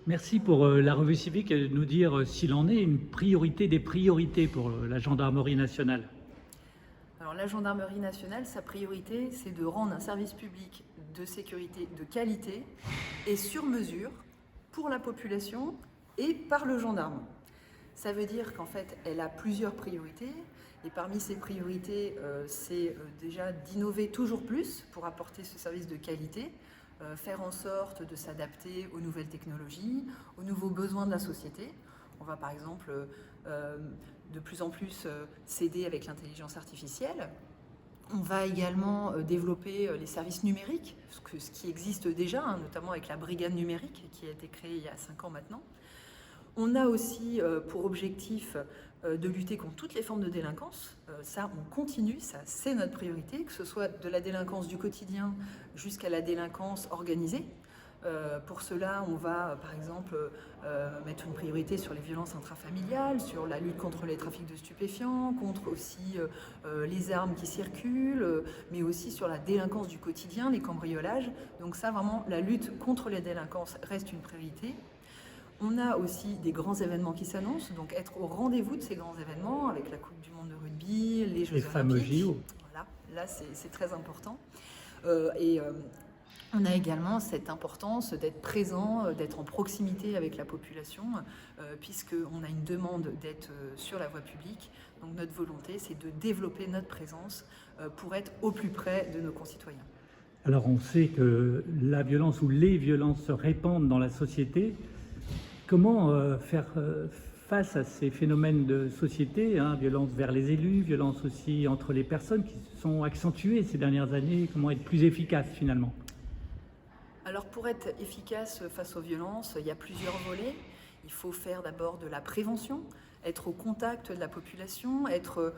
Merci pour la revue civique et de nous dire s'il en est une priorité des priorités pour la gendarmerie nationale. Alors la gendarmerie nationale, sa priorité, c'est de rendre un service public de sécurité de qualité et sur mesure pour la population et par le gendarme. Ça veut dire qu'en fait, elle a plusieurs priorités. Et parmi ces priorités, c'est déjà d'innover toujours plus pour apporter ce service de qualité, faire en sorte de s'adapter aux nouvelles technologies, aux nouveaux besoins de la société. On va par exemple de plus en plus s'aider avec l'intelligence artificielle. On va également développer les services numériques, ce qui existe déjà, notamment avec la brigade numérique qui a été créée il y a 5 ans maintenant. On a aussi pour objectif de lutter contre toutes les formes de délinquance. Ça, on continue, ça c'est notre priorité, que ce soit de la délinquance du quotidien jusqu'à la délinquance organisée. Pour cela, on va par exemple mettre une priorité sur les violences intrafamiliales, sur la lutte contre les trafics de stupéfiants, contre aussi les armes qui circulent, mais aussi sur la délinquance du quotidien, les cambriolages. Donc ça, vraiment, la lutte contre les délinquances reste une priorité. On a aussi des grands événements qui s'annoncent, donc être au rendez-vous de ces grands événements, avec la Coupe du Monde de rugby, les Jeux Les fameux olympiques. JO. Voilà, là c'est très important. On a également cette importance d'être présent, d'être en proximité avec la population, puisqu'on a une demande d'être sur la voie publique. Donc notre volonté, c'est de développer notre présence pour être au plus près de nos concitoyens. Alors on sait que la violence ou les violences se répandent dans la société. Comment faire face à ces phénomènes de société, violence vers les élus, violence aussi entre les personnes qui se sont accentuées ces dernières années, comment être plus efficace finalement? Alors pour être efficace face aux violences, il y a plusieurs volets. Il faut faire d'abord de la prévention, être au contact de la population, être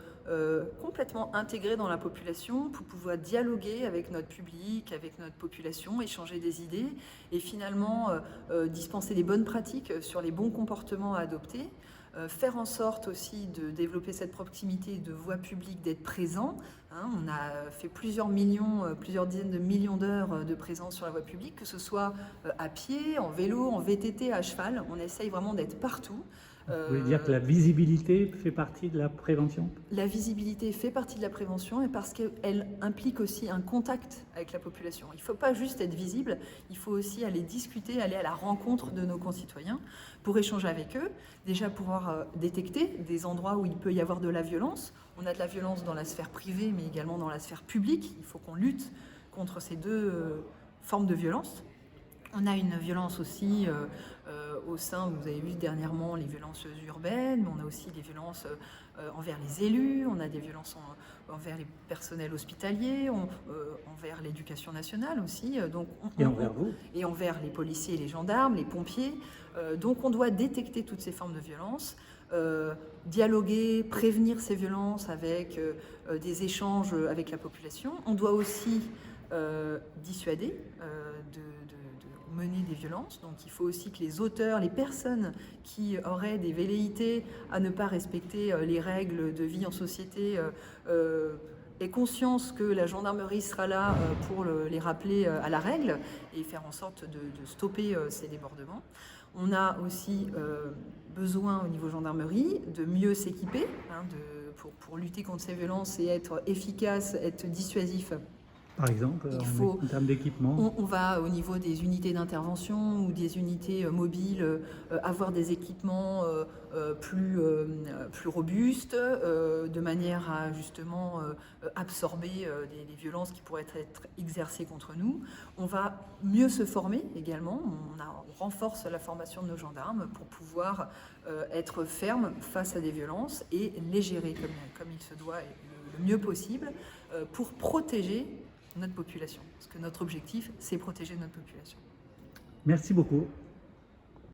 complètement intégré dans la population pour pouvoir dialoguer avec notre public, avec notre population, échanger des idées et finalement dispenser des bonnes pratiques sur les bons comportements à adopter. Faire en sorte aussi de développer cette proximité de voie publique, d'être présent. On a fait plusieurs dizaines de millions d'heures de présence sur la voie publique, que ce soit à pied, en vélo, en VTT, à cheval. On essaye vraiment d'être partout. Vous voulez dire que la visibilité fait partie de la prévention? La visibilité fait partie de la prévention et parce qu'elle implique aussi un contact avec la population. Il ne faut pas juste être visible, il faut aussi aller discuter, aller à la rencontre de nos concitoyens pour échanger avec eux, déjà pouvoir détecter des endroits où il peut y avoir de la violence. On a de la violence dans la sphère privée mais également dans la sphère publique. Il faut qu'on lutte contre ces deux formes de violence. On a une violence aussi au sein, vous avez vu dernièrement les violences urbaines, mais on a aussi des violences envers les élus, on a des violences envers les personnels hospitaliers, envers l'éducation nationale aussi. Et envers vous? Et envers les policiers et les gendarmes, les pompiers. Donc on doit détecter toutes ces formes de violence, dialoguer, prévenir ces violences avec des échanges avec la population. On doit aussi dissuader de mener des violences. Donc il faut aussi que les auteurs, les personnes qui auraient des velléités à ne pas respecter les règles de vie en société aient conscience que la gendarmerie sera là pour les rappeler à la règle et faire en sorte de stopper ces débordements. On a aussi besoin au niveau gendarmerie de mieux s'équiper pour lutter contre ces violences et être efficace, être dissuasif. Par exemple, en termes d'équipement? On va au niveau des unités d'intervention ou des unités mobiles avoir des équipements plus robustes de manière à justement absorber des violences qui pourraient être exercées contre nous. On va mieux se former également. On renforce la formation de nos gendarmes pour pouvoir être ferme face à des violences et les gérer comme il se doit et le mieux possible pour protéger notre population. Parce que notre objectif, c'est protéger notre population. Merci beaucoup.